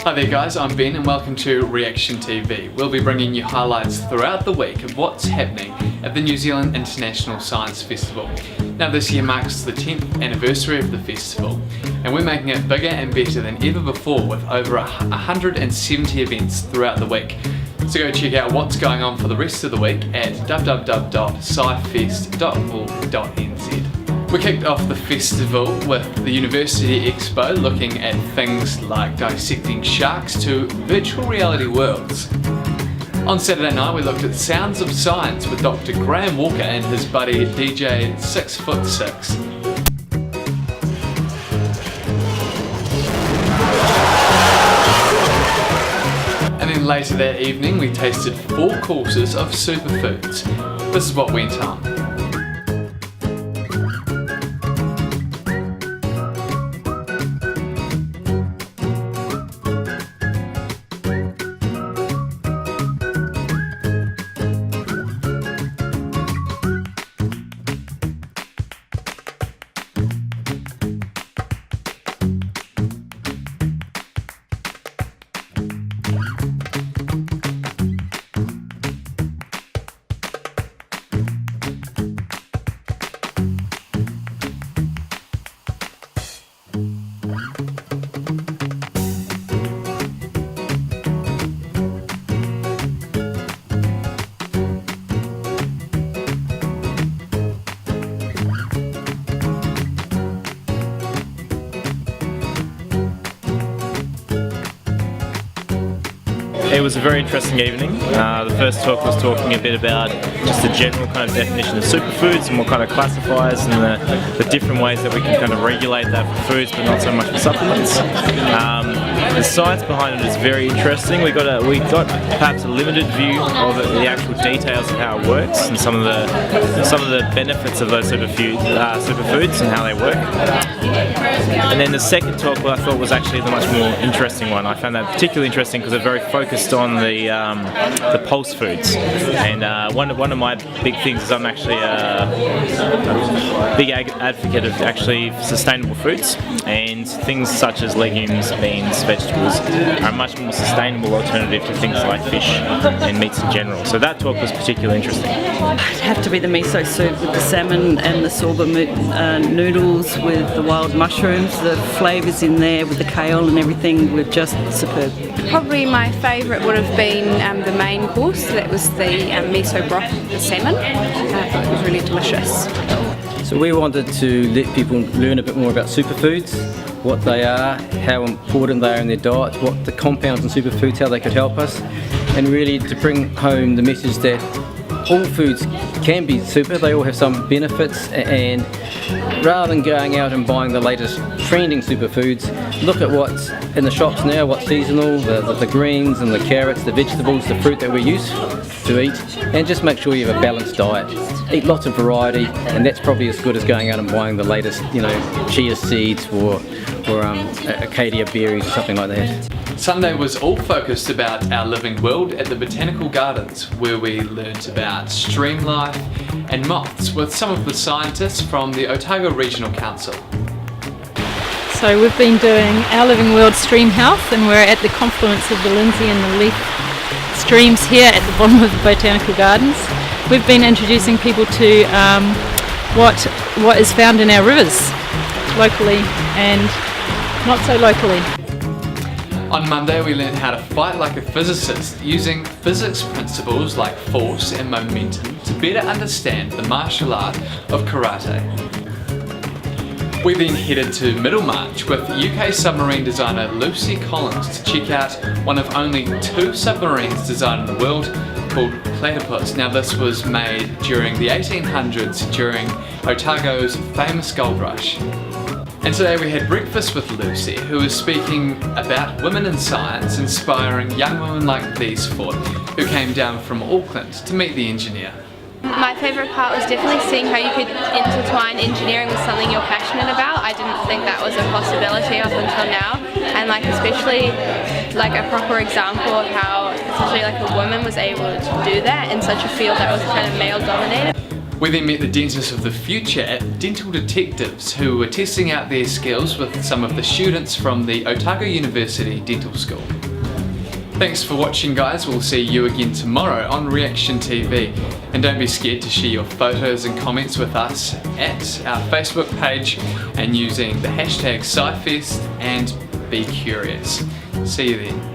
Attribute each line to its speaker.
Speaker 1: Hi there guys, I'm Ben and welcome to Reaction TV. We'll be bringing you highlights throughout the week of what's happening at the New Zealand International Science Festival. Now this year marks the 10th anniversary of the festival and we're making it bigger and better than ever before with over 170 events throughout the week. So go check out what's going on for the rest of the week at www.scifest.org.nz. We kicked off the festival with the University Expo looking at things like dissecting sharks to virtual reality worlds. On Saturday night we looked at Sounds of Science with Dr. Graham Walker and his buddy DJ 6'6". And then later that evening we tasted 4 courses of superfoods. This is what went on.
Speaker 2: It was a very interesting evening. The first talk was talking a bit about just the general kind of definition of superfoods and what kind of classifiers and the different ways that we can kind of regulate that for foods but not so much for supplements. The science behind it is very interesting. We got perhaps a limited view of the actual details of how it works and some of the benefits of those superfoods and how they work. And then the second talk I thought was actually the much more interesting one. I found that particularly interesting because it's very focused on the pulse foods. And one of my big things is I'm actually a big advocate of actually sustainable foods, and things such as legumes, beans, vegetables are a much more sustainable alternative to things like fish and meats in general. So that talk was particularly interesting.
Speaker 3: It'd have to be the miso soup with the salmon and the soba noodles with the wild mushrooms. The flavours in there with the kale and everything were just superb.
Speaker 4: Probably my favourite would have been the main course. That was the miso broth with the salmon. I thought it was really delicious.
Speaker 5: So we wanted to let people learn a bit more about superfoods, what they are, how important they are in their diet, what the compounds in superfoods, how they could help us, and really to bring home the message that all foods can be super, they all have some benefits, and rather than going out and buying the latest trending superfoods, look at what's in the shops now, what's seasonal, the greens and the carrots, the vegetables, the fruit that we're used to eat, and just make sure you have a balanced diet. Eat lots of variety, and that's probably as good as going out and buying the latest, chia seeds or Acacia berries or something like that.
Speaker 1: Sunday was all focused about our living world at the Botanical Gardens, where we learnt about stream life and moths with some of the scientists from the Otago Regional Council.
Speaker 6: So we've been doing Our Living World Stream Health, and we're at the confluence of the Lindsay and the Leaf streams here at the bottom of the Botanical Gardens. We've been introducing people to what is found in our rivers, locally and not so locally.
Speaker 1: On Monday we learned how to fight like a physicist using physics principles like force and momentum to better understand the martial art of karate. We then headed to Middlemarch with UK submarine designer Lucy Collins to check out one of only 2 submarines designed in the world called Platypus. Now this was made during the 1800s during Otago's famous gold rush. And today we had breakfast with Lucy, who was speaking about women in science, inspiring young women like these 4, who came down from Auckland to meet the engineer.
Speaker 4: My favourite part was definitely seeing how you could intertwine engineering with something you're passionate about. I didn't think that was a possibility up until now, and especially a proper example of how essentially a woman was able to do that in such a field that was kind of male dominated.
Speaker 1: We then met the dentists of the future at Dental Detectives, who were testing out their skills with some of the students from the Otago University Dental School. Thanks for watching, guys. We'll see you again tomorrow on Reaction TV. And don't be scared to share your photos and comments with us at our Facebook page and using the hashtag SciFest and Be Curious. See you then.